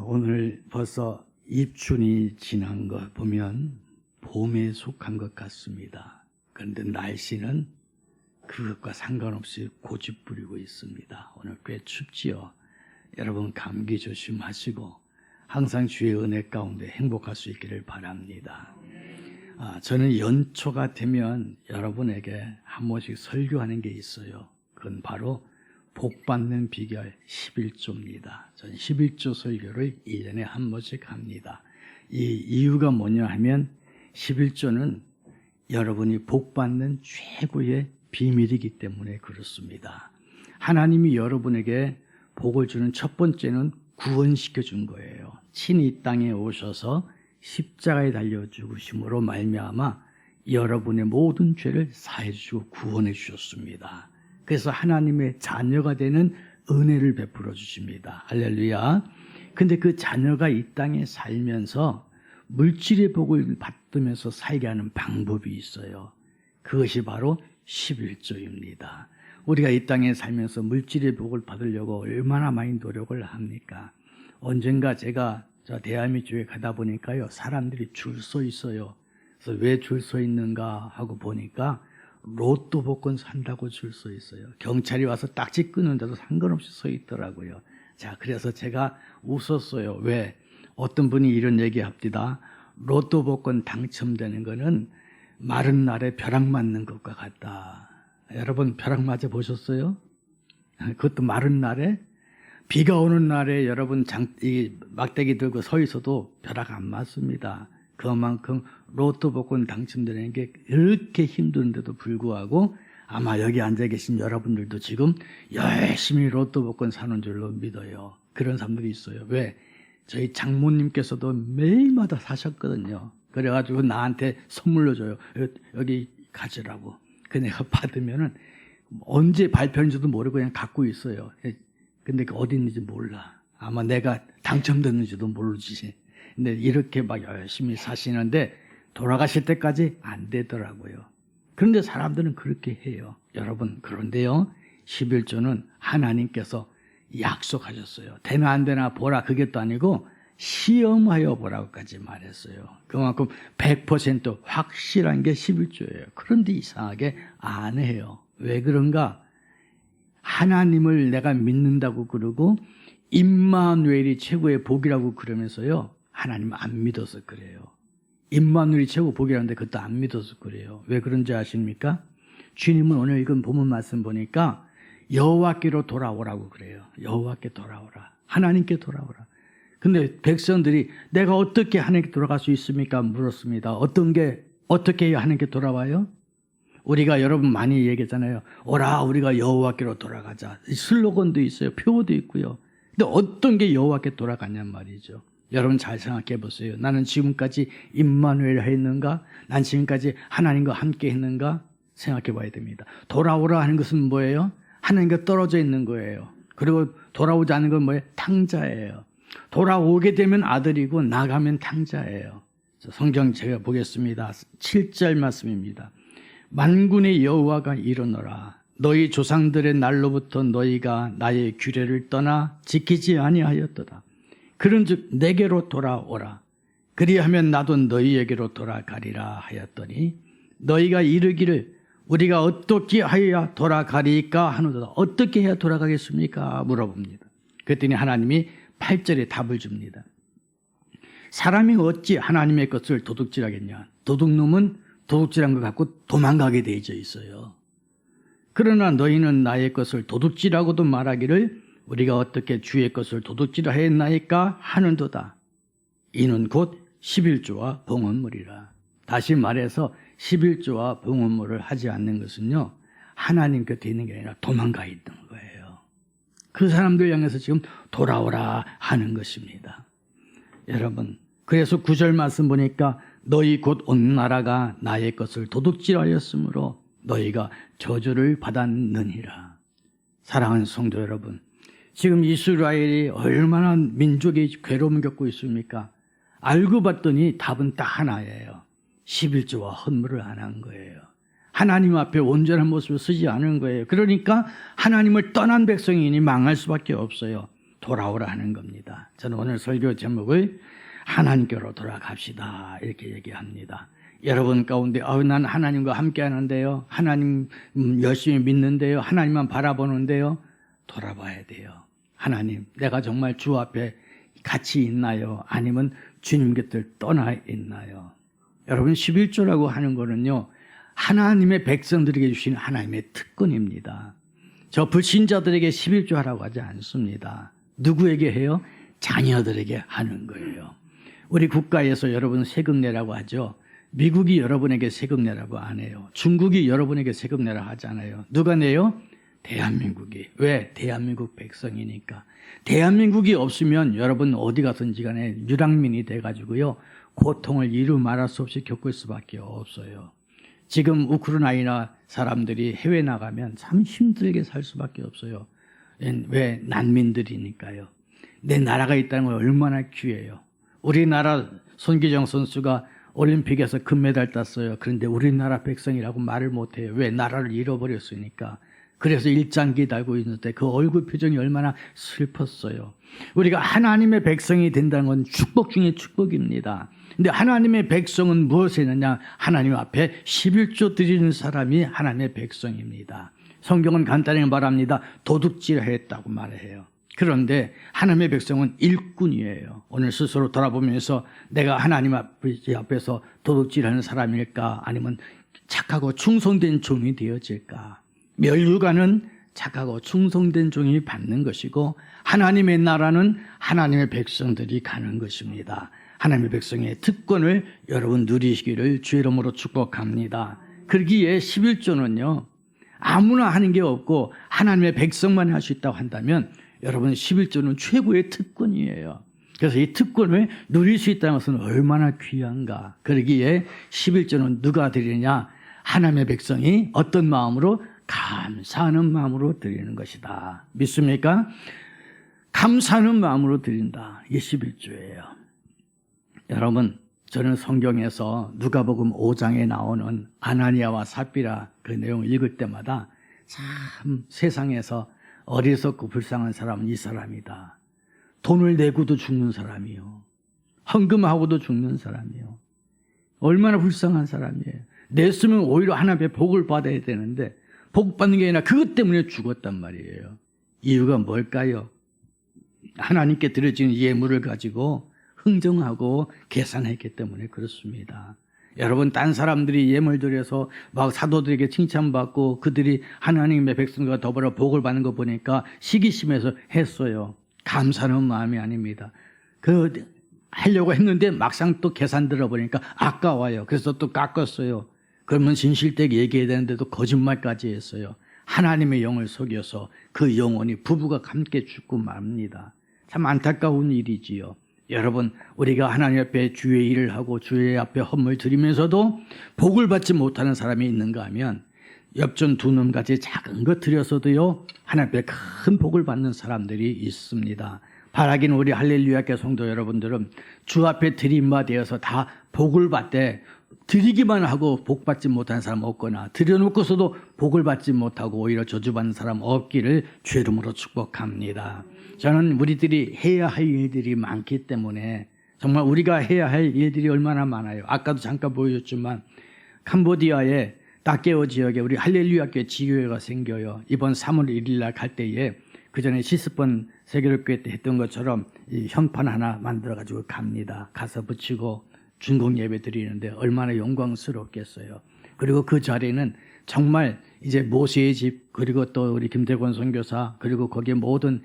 오늘 벌써 입춘이 지난 거 보면 봄에 속한 것 같습니다. 그런데 날씨는 그것과 상관없이 고집부리고 있습니다. 오늘 꽤 춥지요. 여러분 감기 조심하시고 항상 주의 은혜 가운데 행복할 수 있기를 바랍니다. 저는 연초가 되면 여러분에게 한 번씩 설교하는 게 있어요. 그건 바로 복받는 비결 11조입니다. 전 11조 설교를 1년에 한 번씩 합니다. 이 이유가 뭐냐 하면 11조는 여러분이 복받는 최고의 비밀이기 때문에 그렇습니다. 하나님이 여러분에게 복을 주는 첫 번째는 구원시켜 준 거예요. 친히 이 땅에 오셔서 십자가에 달려 죽으심으로 말미암아 여러분의 모든 죄를 사해 주시고 구원해 주셨습니다. 그래서 하나님의 자녀가 되는 은혜를 베풀어 주십니다. 할렐루야. 근데 그 자녀가 이 땅에 살면서 물질의 복을 받으면서 살게 하는 방법이 있어요. 그것이 바로 11조입니다. 우리가 이 땅에 살면서 물질의 복을 받으려고 얼마나 많이 노력을 합니까? 언젠가 제가 저 대한민국 쪽에 가다 보니까요, 사람들이 줄 서 있어요. 그래서 왜 줄 서 있는가 하고 보니까 로또 복권 산다고 줄 서 있어요. 경찰이 와서 딱지 끄는데도 상관없이 서 있더라고요. 자, 그래서 제가 웃었어요. 왜? 어떤 분이 이런 얘기 합니다. 로또 복권 당첨되는 거는 마른 날에 벼락 맞는 것과 같다. 여러분 벼락 맞아 보셨어요? 그것도 마른 날에? 비가 오는 날에 여러분 이 막대기 들고 서 있어도 벼락 안 맞습니다. 그만큼 로또 복권 당첨되는 게 이렇게 힘든데도 불구하고 아마 여기 앉아 계신 여러분들도 지금 열심히 로또 복권 사는 줄로 믿어요. 그런 사람들이 있어요. 왜? 저희 장모님께서도 매일마다 사셨거든요. 그래가지고 나한테 선물로 줘요. 여기 가지라고. 그 내가 받으면은 언제 발표인지도 모르고 그냥 갖고 있어요. 근데 그 어디 있는지 몰라. 아마 내가 당첨됐는지도 모르지. 근데 이렇게 막 열심히 사시는데 돌아가실 때까지 안 되더라고요. 그런데 사람들은 그렇게 해요. 여러분, 그런데요, 11조는 하나님께서 약속하셨어요. 되나 안 되나 보라, 그게 또 아니고 시험하여 보라고까지 말했어요. 그만큼 100% 확실한 게 11조예요. 그런데 이상하게 안 해요. 왜 그런가? 하나님을 내가 믿는다고 그러고 임마누엘이 최고의 복이라고 그러면서요, 하나님 안 믿어서 그래요. 임마누엘이 최고 복이라는데 그것도 안 믿어서 그래요. 왜 그런지 아십니까? 주님은 오늘 이건 본문 말씀 보니까 여호와께로 돌아오라고 그래요. 여호와께 돌아오라. 하나님께 돌아오라. 근데 백성들이 내가 어떻게 하나님께 돌아갈 수 있습니까? 물었습니다. 어떻게 해야 하나님께 돌아와요? 우리가 여러분 많이 얘기했잖아요. 오라 우리가 여호와께로 돌아가자. 슬로건도 있어요. 표어도 있고요. 근데 어떤 게 여호와께 돌아가냔 말이죠. 여러분 잘 생각해 보세요. 나는 지금까지 임마누엘 했는가? 난 지금까지 하나님과 함께 했는가? 생각해 봐야 됩니다. 돌아오라 하는 것은 뭐예요? 하나님과 떨어져 있는 거예요. 그리고 돌아오지 않는 건 뭐예요? 탕자예요. 돌아오게 되면 아들이고 나가면 탕자예요. 성경 제가 보겠습니다. 7절 말씀입니다. 만군의 여호와가 이르노라. 너희 조상들의 날로부터 너희가 나의 규례를 떠나 지키지 아니하였도다. 그런즉 내게로 돌아오라. 그리하면 나도 너희에게로 돌아가리라 하였더니 너희가 이르기를 우리가 어떻게 하여야 돌아가리까 하노도다. 어떻게 해야 돌아가겠습니까? 물어봅니다. 그랬더니 하나님이 8절에 답을 줍니다. 사람이 어찌 하나님의 것을 도둑질하겠냐. 도둑놈은 도둑질한 것 갖고 도망가게 되어 있어요. 그러나 너희는 나의 것을 도둑질하고도 말하기를 우리가 어떻게 주의 것을 도둑질하였나이까 하는도다. 이는 곧 11조와 봉헌물이라. 다시 말해서 11조와 봉헌물을 하지 않는 것은요, 하나님 곁에 있는 게 아니라 도망가 있는 거예요. 그 사람들 향해서 지금 돌아오라 하는 것입니다. 여러분, 그래서 9절 말씀 보니까 너희 곧 온 나라가 나의 것을 도둑질하였으므로 너희가 저주를 받았느니라. 사랑하는 성도 여러분, 지금 이스라엘이 얼마나 민족이 괴로움을 겪고 있습니까? 알고 봤더니 답은 딱 하나예요. 11조와 헌물을 안 한 거예요. 하나님 앞에 온전한 모습을 쓰지 않은 거예요. 그러니까 하나님을 떠난 백성이니 망할 수밖에 없어요. 돌아오라 하는 겁니다. 저는 오늘 설교 제목을 하나님께로 돌아갑시다 이렇게 얘기합니다. 여러분 가운데 난 하나님과 함께 하는데요, 하나님 열심히 믿는데요, 하나님만 바라보는데요, 돌아봐야 돼요. 하나님, 내가 정말 주 앞에 같이 있나요? 아니면 주님 곁을 떠나 있나요? 여러분, 11조라고 하는 거는요, 하나님의 백성들에게 주신 하나님의 특권입니다. 저 불신자들에게 11조 하라고 하지 않습니다. 누구에게 해요? 자녀들에게 하는 거예요. 우리 국가에서 여러분 세금 내라고 하죠. 미국이 여러분에게 세금 내라고 안 해요. 중국이 여러분에게 세금 내라고 하잖아요. 누가 내요? 대한민국이. 왜? 대한민국 백성이니까. 대한민국이 없으면 여러분 어디 가든지 간에 유랑민이 돼가지고요, 고통을 이루 말할 수 없이 겪을 수밖에 없어요. 지금 우크라이나 사람들이 해외 나가면 참 힘들게 살 수밖에 없어요. 왜? 난민들이니까요. 내 나라가 있다는 건 얼마나 귀해요. 우리나라 손기정 선수가 올림픽에서 금메달 땄어요. 그런데 우리나라 백성이라고 말을 못해요. 왜? 나라를 잃어버렸으니까. 그래서 일장기 달고 있는데 그 얼굴 표정이 얼마나 슬펐어요. 우리가 하나님의 백성이 된다는 건 축복 중에 축복입니다. 근데 하나님의 백성은 무엇을 했느냐? 하나님 앞에 11조 드리는 사람이 하나님의 백성입니다. 성경은 간단히 말합니다. 도둑질했다고 말해요. 그런데 하나님의 백성은 일꾼이에요. 오늘 스스로 돌아보면서 내가 하나님 앞에서 도둑질하는 사람일까? 아니면 착하고 충성된 종이 되어질까? 멸류관은 착하고 충성된 종이 받는 것이고, 하나님의 나라는 하나님의 백성들이 가는 것입니다. 하나님의 백성의 특권을 여러분 누리시기를 주의 이름으로 축복합니다. 그러기에 11조는요, 아무나 하는 게 없고 하나님의 백성만 할 수 있다고 한다면 여러분 11조는 최고의 특권이에요. 그래서 이 특권을 누릴 수 있다는 것은 얼마나 귀한가. 그러기에 11조는 누가 드리느냐? 하나님의 백성이 어떤 마음으로? 감사하는 마음으로 드리는 것이다. 믿습니까? 감사하는 마음으로 드린다. 이게 11조예요. 여러분, 저는 성경에서 누가복음 5장에 나오는 아나니아와 삽비라 그 내용을 읽을 때마다 참 세상에서 어리석고 불쌍한 사람은 이 사람이다. 돈을 내고도 죽는 사람이요, 헌금하고도 죽는 사람이요. 얼마나 불쌍한 사람이에요. 냈으면 오히려 하나님의 복을 받아야 되는데 복 받는 게 아니라 그것 때문에 죽었단 말이에요. 이유가 뭘까요? 하나님께 드려지는 예물을 가지고 흥정하고 계산했기 때문에 그렇습니다. 여러분, 딴 사람들이 예물 드려서 막 사도들에게 칭찬받고 그들이 하나님의 백성과 더불어 복을 받는 거 보니까 시기심에서 했어요. 감사하는 마음이 아닙니다. 하려고 했는데 막상 또 계산 들어보니까 아까워요. 그래서 또 깎았어요. 그러면 진실되게 얘기해야 되는데도 거짓말까지 했어요. 하나님의 영을 속여서 그 영혼이 부부가 함께 죽고 맙니다. 참 안타까운 일이지요. 여러분, 우리가 하나님 앞에 주의 일을 하고 주의 앞에 헌물 드리면서도 복을 받지 못하는 사람이 있는가 하면 엽전 두 놈같이 작은 것 드려서도요, 하나님 앞에 큰 복을 받는 사람들이 있습니다. 바라기는 우리 할렐루야교 성도 여러분들은 주 앞에 드림받아서 다 복을 받되 드리기만 하고 복 받지 못하는 사람 없거나 드려놓고서도 복을 받지 못하고 오히려 저주받는 사람 없기를 주의 이름으로 축복합니다. 저는 우리들이 해야 할 일들이 많기 때문에 정말 우리가 해야 할 일들이 얼마나 많아요. 아까도 잠깐 보여줬지만 캄보디아의 다케오 지역에 우리 할렐루야교회 지교회가 생겨요. 이번 3월 1일 날 갈 때에 그 전에 시스번 세계교회 때 했던 것처럼 이 현판 하나 만들어가지고 갑니다. 가서 붙이고 중공 예배 드리는데 얼마나 영광스럽겠어요. 그리고 그 자리는 정말 이제 모세의 집, 그리고 또 우리 김대권 선교사, 그리고 거기에 모든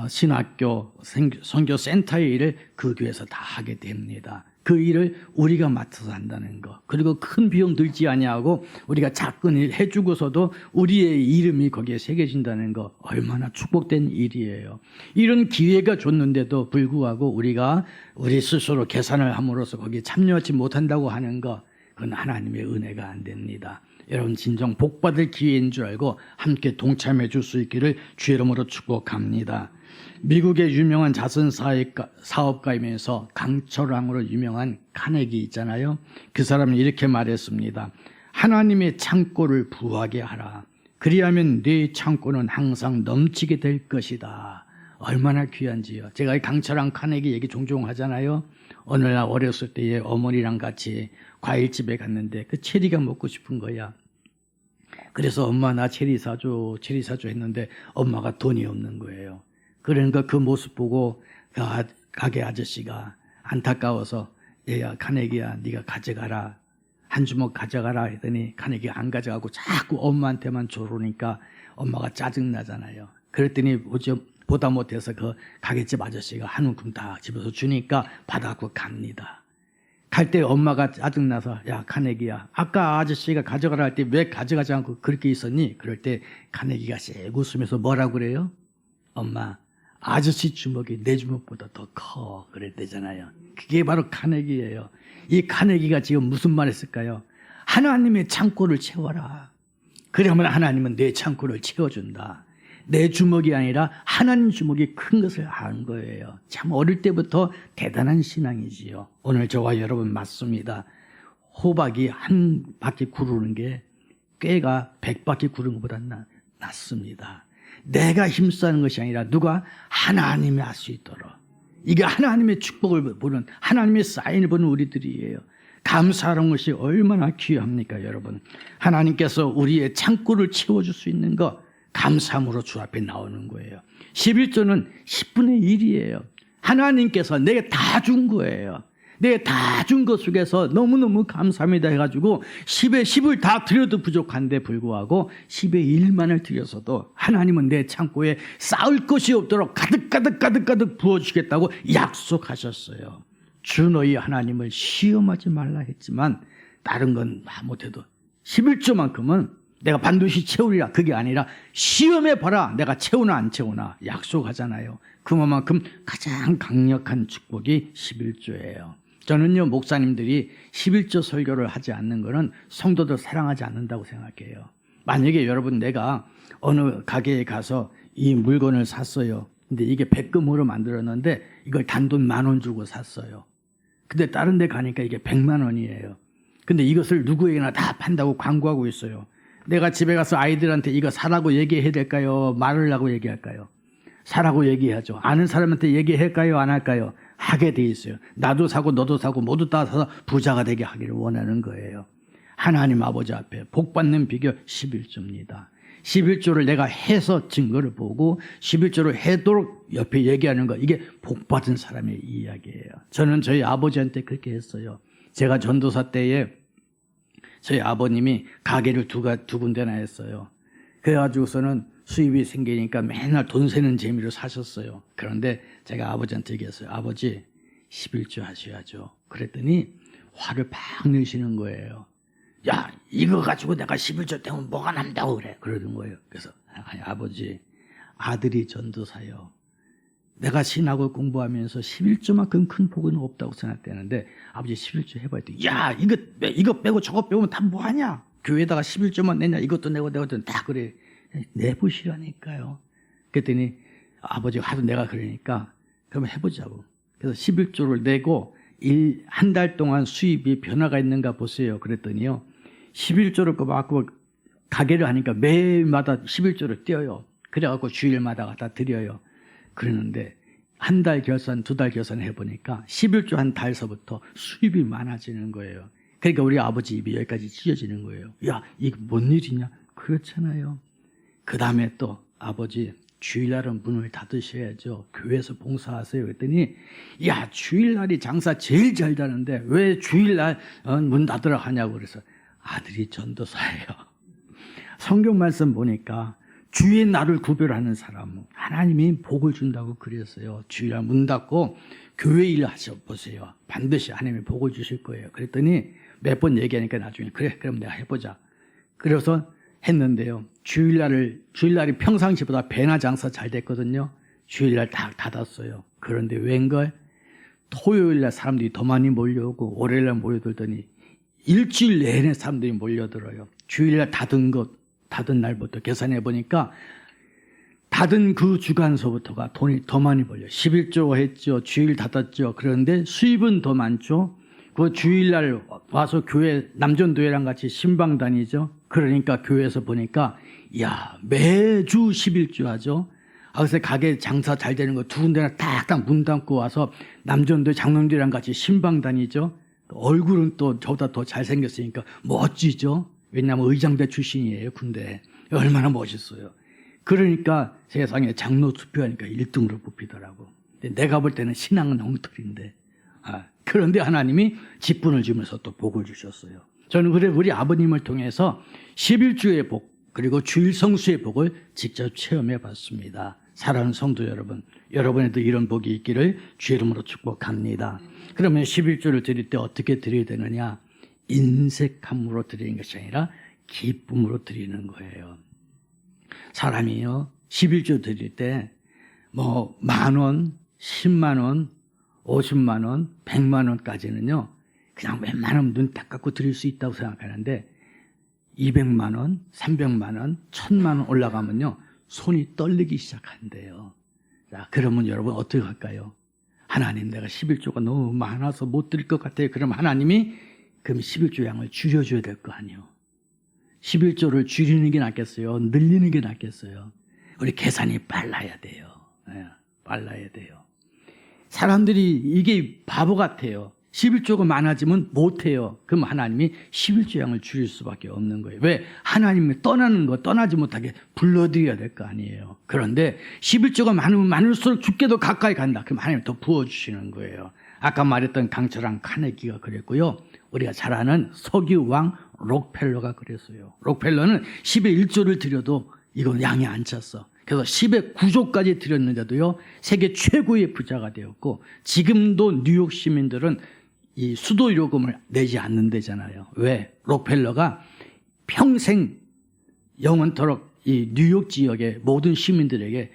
신학교 선교 센터의 일을 그 교회에서 다 하게 됩니다. 그 일을 우리가 맡아서 한다는 거, 그리고 큰 비용 들지 아니하고 우리가 작은 일 해주고서도 우리의 이름이 거기에 새겨진다는 거, 얼마나 축복된 일이에요. 이런 기회가 줬는데도 불구하고 우리가 우리 스스로 계산을 함으로써 거기에 참여하지 못한다고 하는 거, 그건 하나님의 은혜가 안 됩니다. 여러분, 진정 복받을 기회인 줄 알고 함께 동참해 줄 수 있기를 주의 이름으로 축복합니다. 미국의 유명한 자선 사업가이면서 강철왕으로 유명한 카네기 있잖아요. 그 사람은 이렇게 말했습니다. 하나님의 창고를 부하게 하라. 그리하면 네 창고는 항상 넘치게 될 것이다. 얼마나 귀한지요. 제가 강철한 카네기 얘기 종종 하잖아요. 어느 날 어렸을 때에 어머니랑 같이 과일집에 갔는데 그 체리가 먹고 싶은 거야. 그래서 엄마 나 체리 사줘 했는데 엄마가 돈이 없는 거예요. 그러니까 그 모습 보고 그 가게 아저씨가 안타까워서 얘야 카네기야 네가 가져가라. 한 주먹 가져가라 했더니 카네기가 안 가져가고 자꾸 엄마한테만 줘놓으니까 엄마가 짜증나잖아요. 그랬더니 보다 못해서 그 가게집 아저씨가 한 움큼 다 집어서 주니까 받아갖고 갑니다. 갈 때 엄마가 짜증나서 야 카네기야 아까 아저씨가 가져가라 할 때 왜 가져가지 않고 그렇게 있었니? 그럴 때 카네기가 씩 웃으면서 뭐라고 그래요? 엄마 아저씨 주먹이 내 주먹보다 더 커 그랬대잖아요. 그게 바로 카네기예요. 이 카네기가 지금 무슨 말 했을까요? 하나님의 창고를 채워라. 그러면 하나님은 내 창고를 채워준다. 내 주먹이 아니라 하나님 주먹이 큰 것을 아는 거예요. 참 어릴 때부터 대단한 신앙이지요. 오늘 저와 여러분 맞습니다. 호박이 한 바퀴 구르는 게 꾀가 100바퀴 구르는 것보다 낫습니다. 내가 힘쓰는 것이 아니라 누가 하나님이 할 수 있도록. 이게 하나님의 축복을 보는 하나님의 사인을 보는 우리들이에요. 감사하는 것이 얼마나 귀합니까 여러분. 하나님께서 우리의 창고를 채워줄 수 있는 것 감사함으로 주 앞에 나오는 거예요. 11조는 10분의 1이에요. 하나님께서 내게 다 준 거예요. 내게 다 준 것 속에서 너무너무 감사합니다 해가지고 10의 10을 다 드려도 부족한데 불구하고 10의 1만을 드려서도 하나님은 내 창고에 쌓을 것이 없도록 가득 부어주시겠다고 약속하셨어요. 주 너희 하나님을 시험하지 말라 했지만 다른 건 못해도 11조만큼은 내가 반드시 채우리라 그게 아니라 시험해봐라 내가 채우나 안 채우나 약속하잖아요. 그만큼 가장 강력한 축복이 11조예요. 저는요 목사님들이 11조 설교를 하지 않는 것은 성도들 사랑하지 않는다고 생각해요. 만약에 여러분 내가 어느 가게에 가서 이 물건을 샀어요. 근데 이게 백금으로 만들었는데 이걸 단돈 10,000원 주고 샀어요. 근데 다른 데 가니까 이게 100만 원이에요. 근데 이것을 누구에게나 다 판다고 광고하고 있어요. 내가 집에 가서 아이들한테 이거 사라고 얘기해야 될까요? 말으라고 얘기할까요? 사라고 얘기하죠. 아는 사람한테 얘기할까요? 안 할까요? 하게 돼 있어요. 나도 사고 너도 사고 모두 다 사서 부자가 되게 하기를 원하는 거예요. 하나님 아버지 앞에 복 받는 비결 11조입니다. 11조를 내가 해서 증거를 보고 11조를 해도록 옆에 얘기하는 거 이게 복 받은 사람의 이야기예요. 저는 저희 아버지한테 그렇게 했어요. 제가 전도사 때에 저희 아버님이 가게를 두 군데나 했어요. 그래가지고서는 수입이 생기니까 맨날 돈 세는 재미로 사셨어요. 그런데 제가 아버지한테 얘기했어요. 아버지 11조 하셔야죠. 그랬더니 화를 팍 내시는 거예요. 야 이거 가지고 내가 11조 때문에 뭐가 남다고 그래. 그러는 거예요. 그래서 아니 아버지 아들이 전도사요. 내가 신학을 공부하면서 11조만큼 큰 복은 없다고 생각되는데 아버지 11조 해봐야 돼. 야 이거 빼고 저거 빼면 다 뭐하냐. 교회에다가 11조만 내냐. 이것도 내고 다 그래. 내보시라니까요. 그랬더니 아버지 하도 내가 그러니까 그러면 해보자고. 그래서 11조를 내고 한 달 동안 수입이 변화가 있는가 보세요. 그랬더니요 11조를 막 가게를 하니까 매일마다 11조를 떼어요. 그래갖고 주일마다 갖다 드려요. 그러는데 한 달 결산, 2달 결산 해보니까 11조 한 달서부터 수입이 많아지는 거예요. 그러니까 우리 아버지 입이 여기까지 찢어지는 거예요. 야, 이거 뭔 일이냐? 그렇잖아요. 그 다음에 또 아버지 주일날은 문을 닫으셔야죠. 교회에서 봉사하세요. 그랬더니 야, 주일날이 장사 제일 잘 되는데 왜 주일날 문 닫으라 하냐고 그래서 아들이 전도사예요. 성경 말씀 보니까 주의 날을 구별하는 사람 하나님이 복을 준다고 그랬어요. 주일날 문 닫고 교회 일 하셔보세요. 반드시 하나님이 복을 주실 거예요. 그랬더니 몇 번 얘기하니까 나중에 그래 그럼 내가 해보자. 그래서 했는데요. 주일날이 평상시보다 배나 장사 잘 됐거든요. 주일날 다 닫았어요. 그런데 웬걸 토요일날 사람들이 더 많이 몰려오고 월요일날 몰려들더니 일주일 내내 사람들이 몰려들어요. 주일날 닫은 날부터 계산해 보니까 닫은 그 주간서부터가 돈이 더 많이 벌려요. 11조 했죠. 주일 닫았죠. 그런데 수입은 더 많죠. 그 주일날 와서 교회 남전도회랑 같이 신방 다니죠. 그러니까 교회에서 보니까 야 매주 11조 하죠. 그래서 가게 장사 잘 되는 거 두 군데나 딱딱 문 닫고 와서 남전도 장로님들이랑 같이 신방 다니죠. 얼굴은 또 저보다 더 잘생겼으니까 멋지죠. 왜냐하면 의장대 출신이에요, 군대. 얼마나 멋있어요. 그러니까 세상에 장로 투표하니까 1등으로 뽑히더라고. 내가 볼 때는 신앙은 엉터리인데. 그런데 하나님이 직분을 주면서 또 복을 주셨어요. 저는 그래 우리 아버님을 통해서 11주의 복, 그리고 주일 성수의 복을 직접 체험해 봤습니다. 사랑하는 성도 여러분, 여러분에도 이런 복이 있기를 주의 이름으로 축복합니다. 그러면 11주를 드릴 때 어떻게 드려야 되느냐? 인색함으로 드리는 것이 아니라 기쁨으로 드리는 거예요. 사람이요, 11주 드릴 때 뭐 10,000원, 100,000원, 500,000원, 100,000원까지는요 그냥 웬만하면 눈 딱 감고 드릴 수 있다고 생각하는데 200,000원, 300,000원, 1,000,000원 올라가면요 손이 떨리기 시작한대요. 자, 그러면 여러분 어떻게 할까요? 하나님, 내가 11조가 너무 많아서 못 드릴 것 같아요. 그럼 하나님이 그럼 11조 양을 줄여줘야 될 거 아니에요. 11조를 줄이는 게 낫겠어요? 늘리는 게 낫겠어요? 우리 계산이 빨라야 돼요. 빨라야 돼요. 사람들이 이게 바보 같아요. 11조가 많아지면 못해요. 그럼 하나님이 11조 양을 줄일 수밖에 없는 거예요. 왜? 하나님이 떠나는 거 떠나지 못하게 불러드려야 될 거 아니에요. 그런데 11조가 많으면 많을수록 주께도 가까이 간다. 그럼 하나님이 더 부어주시는 거예요. 아까 말했던 강철한 카네기가 그랬고요. 우리가 잘 아는 석유 왕 록펠러가 그랬어요. 록펠러는 10의 1조를 드려도 이건 양이 안 찼어. 그래서 10의 9조까지 드렸는데도요, 세계 최고의 부자가 되었고, 지금도 뉴욕 시민들은 이 수도 요금을 내지 않는다잖아요. 왜? 록펠러가 평생 영원토록 이 뉴욕 지역의 모든 시민들에게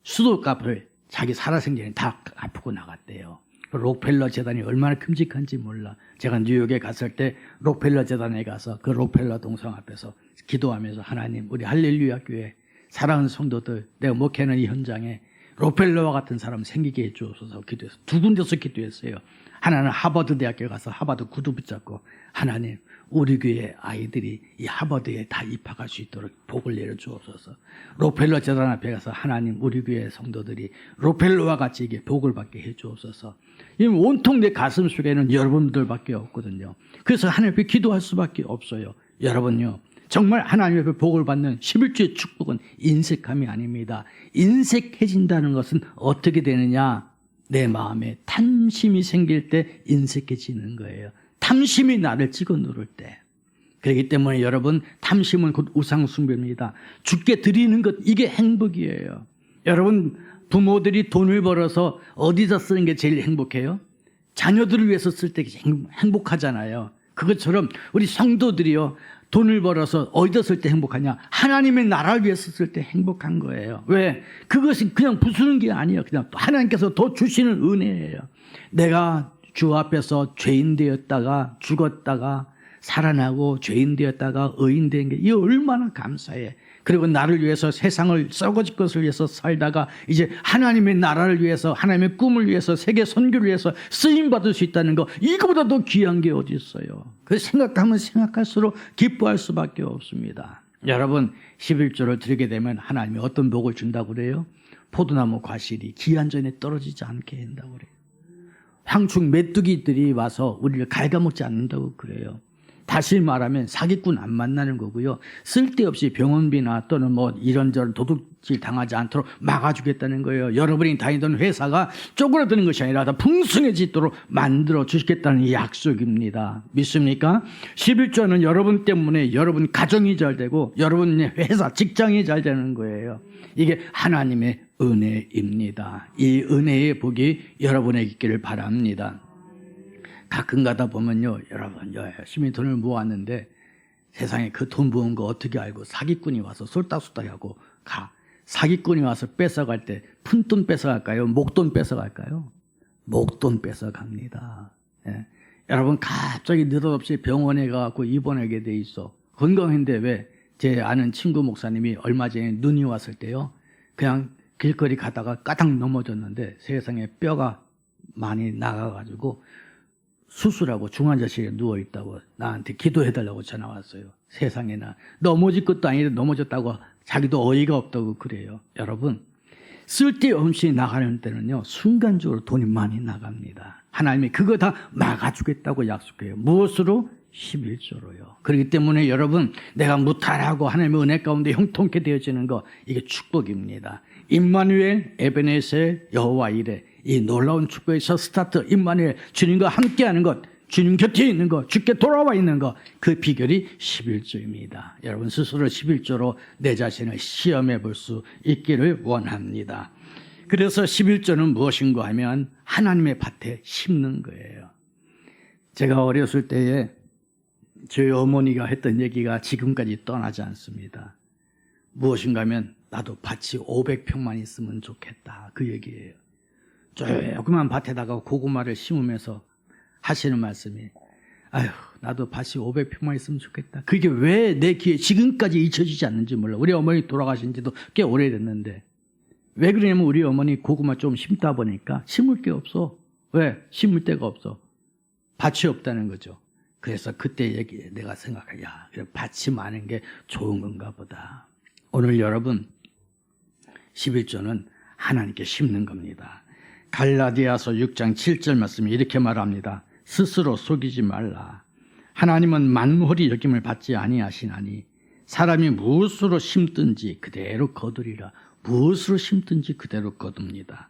수도값을 자기 살아생전에 다 갚고 나갔대요. 록펠러 재단이 얼마나 큼직한지 몰라. 제가 뉴욕에 갔을 때 록펠러 재단에 가서 그 록펠러 동상 앞에서 기도하면서 하나님, 우리 할렐루야 교회 사랑하는 성도들, 내가 목회하는 이 현장에 록펠러와 같은 사람 생기게 해주옵소서 기도해서 두 군데서 기도했어요. 하나는 하버드 대학교에 가서 하버드 구두 붙잡고 하나님, 우리 교회 아이들이 이 하버드에 다 입학할 수 있도록 복을 내려주옵소서. 록펠러 재단 앞에 가서 하나님, 우리 교회 성도들이 록펠러와 같이 이게 복을 받게 해주옵소서. 온통 내 가슴 속에는 여러분들밖에 없거든요. 그래서 하나님 앞에 기도할 수밖에 없어요. 여러분요, 정말 하나님 앞에 복을 받는 11주의 축복은 인색함이 아닙니다. 인색해진다는 것은 어떻게 되느냐? 내 마음에 탐심이 생길 때 인색해지는 거예요. 탐심이 나를 찍어 누를 때. 그렇기 때문에 여러분, 탐심은 곧 우상숭배입니다. 주께 드리는 것, 이게 행복이에요. 여러분, 부모들이 돈을 벌어서 어디다 쓰는 게 제일 행복해요? 자녀들을 위해서 쓸 때 행복하잖아요. 그것처럼 우리 성도들이요, 돈을 벌어서 어디다 쓸 때 행복하냐? 하나님의 나라를 위해서 쓸 때 행복한 거예요. 왜? 그것이 그냥 부수는 게 아니에요. 그냥 하나님께서 더 주시는 은혜예요. 내가 주 앞에서 죄인 되었다가 죽었다가 살아나고 죄인 되었다가 의인 된 게 이게 얼마나 감사해. 그리고 나를 위해서 세상을 썩어질 것을 위해서 살다가 이제 하나님의 나라를 위해서, 하나님의 꿈을 위해서, 세계 선교를 위해서 쓰임받을 수 있다는 거, 이거보다 더 귀한 게 어디 있어요. 그 생각하면 생각할수록 기뻐할 수밖에 없습니다. 여러분, 11조를 드리게 되면 하나님이 어떤 복을 준다고 그래요? 포도나무 과실이 기한 전에 떨어지지 않게 한다고 그래요. 황충 메뚜기들이 와서 우리를 갉아먹지 않는다고 그래요. 다시 말하면 사기꾼 안 만나는 거고요. 쓸데없이 병원비나 또는 뭐 이런저런 도둑질 당하지 않도록 막아주겠다는 거예요. 여러분이 다니던 회사가 쪼그라드는 것이 아니라 다 풍성해지도록 만들어 주시겠다는 약속입니다. 믿습니까? 11조는 여러분 때문에 여러분 가정이 잘 되고 여러분의 회사, 직장이 잘 되는 거예요. 이게 하나님의 은혜입니다. 이 은혜의 복이 여러분에게 있기를 바랍니다. 가끔 가다 보면요, 여러분 열심히 돈을 모았는데 세상에 그 돈 모은 거 어떻게 알고 사기꾼이 와서 쏠딱쏠딱하고 가. 사기꾼이 와서 뺏어갈 때 푼돈 뺏어갈까요? 목돈 뺏어갈까요? 목돈 뺏어갑니다. 예. 여러분, 갑자기 느닷없이 병원에 가서 입원하게 돼 있어. 건강한데 왜? 제 아는 친구 목사님이 얼마 전에 눈이 왔을 때요, 그냥 길거리 가다가 까닥 넘어졌는데 세상에 뼈가 많이 나가가지고 수술하고 중환자실에 누워있다고 나한테 기도해달라고 전화 왔어요. 세상에나 넘어질 것도 아닌데 넘어졌다고 자기도 어이가 없다고 그래요. 여러분, 쓸데없이 나가는 때는요, 순간적으로 돈이 많이 나갑니다. 하나님이 그거 다 막아주겠다고 약속해요. 무엇으로? 11조로요. 그렇기 때문에 여러분, 내가 무탈하고 하나님의 은혜 가운데 형통케 되어지는 거, 이게 축복입니다. 임마누엘, 에베네셀, 여호와 이레, 이 놀라운 축복에서 스타트, 임마누엘, 주님과 함께하는 것, 주님 곁에 있는 것, 주께 돌아와 있는 것, 그 비결이 11조입니다. 여러분 스스로 11조로 내 자신을 시험해 볼 수 있기를 원합니다. 그래서 11조는 무엇인가 하면 하나님의 밭에 심는 거예요. 제가 어렸을 때에 저희 어머니가 했던 얘기가 지금까지 떠나지 않습니다. 무엇인가 하면 나도 밭이 500평만 있으면 좋겠다, 그 얘기예요. 조그만 밭에다가 고구마를 심으면서 하시는 말씀이, 아휴, 나도 밭이 500평만 있으면 좋겠다. 그게 왜 내 귀에 지금까지 잊혀지지 않는지 몰라. 우리 어머니 돌아가신 지도 꽤 오래됐는데, 왜 그러냐면 우리 어머니 고구마 좀 심다 보니까 심을 게 없어. 왜? 심을 데가 없어. 밭이 없다는 거죠. 그래서 그때 내가 생각해, 야, 밭이 많은 게 좋은 건가 보다. 오늘 여러분, 11조는 하나님께 심는 겁니다. 갈라디아서 6장 7절 말씀이 이렇게 말합니다. 스스로 속이지 말라. 하나님은 만물이 여김을 받지 아니하시나니 사람이 무엇으로 심든지 그대로 거두리라. 무엇으로 심든지 그대로 거둡니다.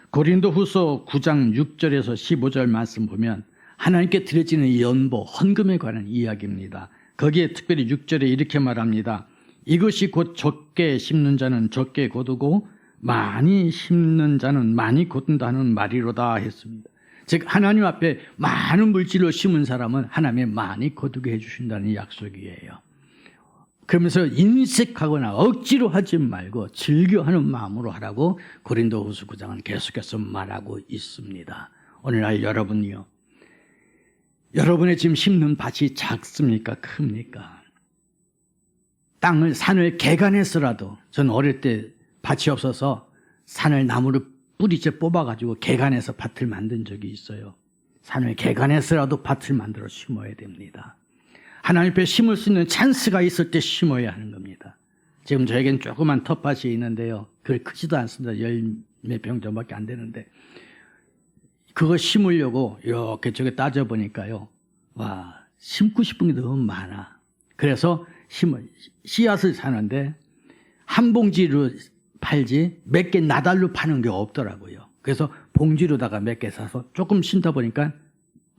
고린도후서 9장 6절에서 15절 말씀 보면 하나님께 드려지는 연보, 헌금에 관한 이야기입니다. 거기에 특별히 6절에 이렇게 말합니다. 이것이 곧 적게 심는 자는 적게 거두고 많이 심는 자는 많이 거둔다는 말이로다 했습니다. 즉 하나님 앞에 많은 물질을 심은 사람은 하나님이 많이 거두게 해주신다는 약속이에요. 그러면서 인색하거나 억지로 하지 말고 즐겨하는 마음으로 하라고 고린도후서 9장은 계속해서 말하고 있습니다. 오늘날 여러분이요, 여러분의 지금 심는 밭이 작습니까? 큽니까? 산을 개간해서라도, 전 어릴 때 밭이 없어서 산을 나무를 뿌리째 뽑아가지고 개간해서 밭을 만든 적이 있어요. 산을 개간해서라도 밭을 만들어 심어야 됩니다. 하나님 앞에 심을 수 있는 찬스가 있을 때 심어야 하는 겁니다. 지금 저에겐 조그만 텃밭이 있는데요, 그게 크지도 않습니다. 열 몇 평 정도밖에 안 되는데, 그거 심으려고 이렇게 저게 따져보니까요, 와, 심고 싶은 게 너무 많아. 그래서 씨앗을 사는데 한 봉지로 팔지 몇 개 나달로 파는 게 없더라고요. 그래서 봉지로다가 몇 개 사서 조금 심다 보니까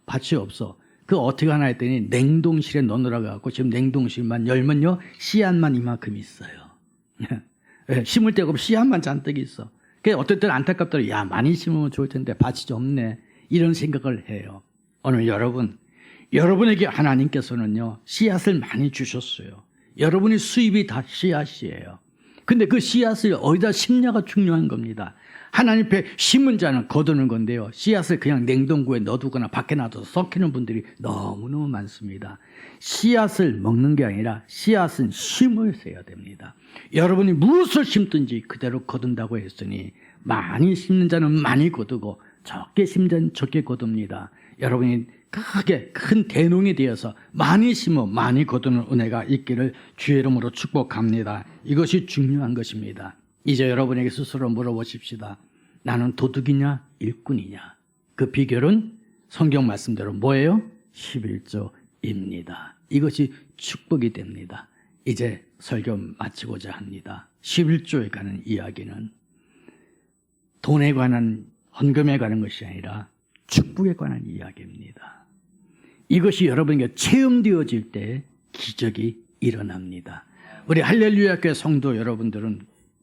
밭이 없어. 그거 어떻게 하나 했더니 냉동실에 넣으라고 해갖고 지금 냉동실만 열면요, 씨앗만 이만큼 있어요. 심을 데가 없고 씨앗만 잔뜩 있어. 그래서 어떨 때는 안타깝더라고요. 야, 많이 심으면 좋을 텐데 밭이 좀 없네, 이런 생각을 해요. 오늘 여러분에게 하나님께서는요, 씨앗을 많이 주셨어요. 여러분의 수입이 다 씨앗이에요. 근데 그 씨앗을 어디다 심냐가 중요한 겁니다. 하나님 앞에 심은 자는 거두는 건데요, 씨앗을 그냥 냉동고에 넣어두거나 밖에 놔둬서 썩히는 분들이 너무너무 많습니다. 씨앗을 먹는 게 아니라 씨앗은 심으셔야 됩니다. 여러분이 무엇을 심든지 그대로 거둔다고 했으니 많이 심는 자는 많이 거두고 적게 심는 자는 적게 거둡니다. 여러분이 크게 큰 대농이 되어서 많이 심어 많이 거두는 은혜가 있기를 주의 이름으로 축복합니다. 이것이 중요한 것입니다. 이제 여러분에게 스스로 물어보십시다. 나는 도둑이냐 일꾼이냐? 그 비결은 성경 말씀대로 뭐예요? 11조입니다. 이것이 축복이 됩니다. 이제 설교 마치고자 합니다. 11조에 관한 이야기는 돈에 관한, 헌금에 관한 것이 아니라 축복에 관한 이야기입니다. 이것이 여러분에게 체험되어질 때 기적이 일어납니다. 우리 할렐루야 교회 성도 여러분들은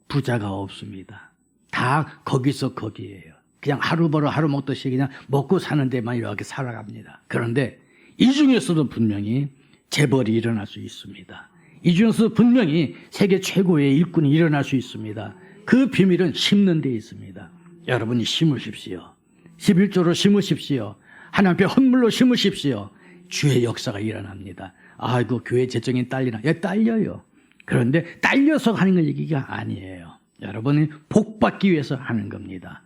부자가 없습니다. 다 거기서 거기에요. 그냥 하루 벌어 하루 먹듯이 그냥 먹고 사는 데만 이렇게 살아갑니다. 그런데 이 중에서도 분명히 재벌이 일어날 수 있습니다. 이 중에서도 분명히 세계 최고의 일꾼이 일어날 수 있습니다. 그 비밀은 심는 데 있습니다. 여러분이 심으십시오. 11조로 심으십시오. 하나님 앞에 헌물로 심으십시오. 주의 역사가 일어납니다. 아이고, 교회 재정이 딸리나? 예, 딸려요. 그런데 딸려서 하는 건 얘기가 아니에요. 여러분이 복 받기 위해서 하는 겁니다.